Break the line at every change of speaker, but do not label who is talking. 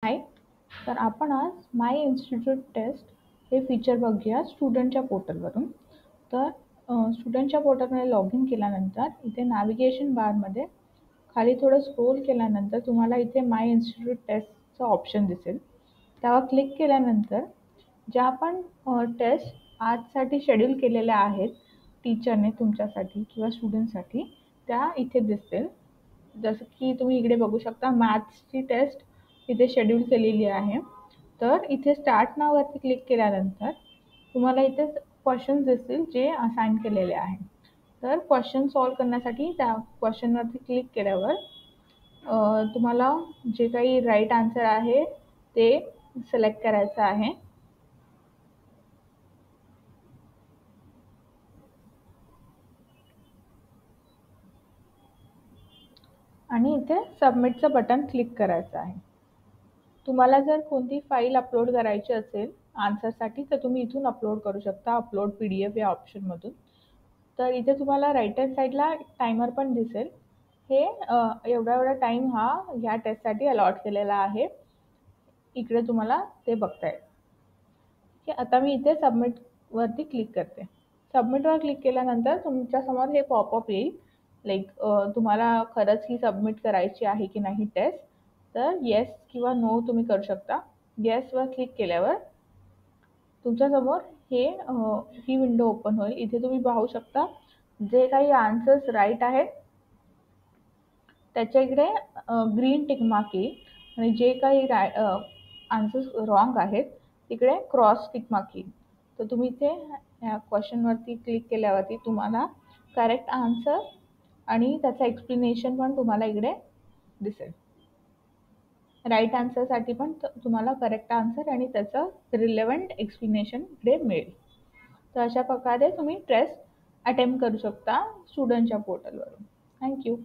हाय. तर आपण आज माय इन्स्टिट्यूट टेस्ट हे फीचर बघूया स्टुडंटच्या पोर्टलवरून. तर स्टुडंटच्या पोर्टलमध्ये लॉग इन केल्यानंतर इथे नॅव्हिगेशन बारमध्ये खाली थोडं स्क्रोल केल्यानंतर तुम्हाला इथे माय इन्स्टिट्यूट टेस्टचं ऑप्शन दिसेल. त्यावर क्लिक केल्यानंतर ज्या आपण टेस्ट आजसाठी शेड्यूल केलेल्या आहेत टीचरने तुमच्यासाठी किंवा स्टुडंटसाठी, त्या इथे दिसतील. जसं की तुम्ही इकडे बघू शकता मॅथ्सची टेस्ट इथे शेड्यूल केलेली आहे. तर इथे स्टार्ट नाववरती क्लिक केल्यानंतर तुम्हाला इथे क्वेश्चन्स दिसतील जे असाइन केलेले आहेत. तर क्वेश्चन सॉल्व करण्यासाठी त्या क्वेश्चनवरती क्लिक केल्यावर तुम्हाला जे काही राईट आन्सर आहे ते सिलेक्ट करायचं आहे. आणि इथे सबमिटचं बटन क्लिक करायचं आहे. तुम्हाला जर कोणती फाईल अपलोड करायची असेल आन्सरसाठी तर तुम्ही इथून अपलोड करू शकता, अपलोड PDF या ऑप्शनमधून. तर इथे तुम्हाला राईट हँड साईडला टायमर पण दिसेल. हे एवढा टाईम हा ह्या टेस्टसाठी अलॉट केलेला आहे. इकडे तुम्हाला ते बघता येईल. की आता मी इथे सबमिटवरती क्लिक करते. सबमिटवर क्लिक केल्यानंतर तुमच्यासमोर हे पॉपअप येईल. तुम्हाला खरंच ही सबमिट करायची आहे की नाही टेस्ट. तर येस किंवा नो तुम्ही करू शकता. येसवर क्लिक केल्यावर तुमच्यासमोर ही विंडो ओपन होईल. इथे तुम्ही पाहू शकता जे काही आन्सर्स राईट आहेत त्याच्या इकडे ग्रीन टिक मार्क येईल आणि जे काही आन्सर्स रॉंग आहेत तिकडे क्रॉस टिक मार्क येईल. तर तुम्ही इथे ह्या क्वेश्चनवरती क्लिक केल्यावरती तुम्हाला करेक्ट आन्सर आणि त्याचं एक्सप्लेनेशन पण तुम्हाला इकडे दिसेल. राईट आन्सरसाठी पण तुम्हाला करेक्ट आन्सर आणि त्याचं रिलेव्हंट एक्सप्लेनेशन इकडे मिळेल. तर अशा प्रकारे तुम्ही टेस्ट अटेम्प्ट करू शकता स्टुडंटच्या पोर्टलवरून. थँक्यू.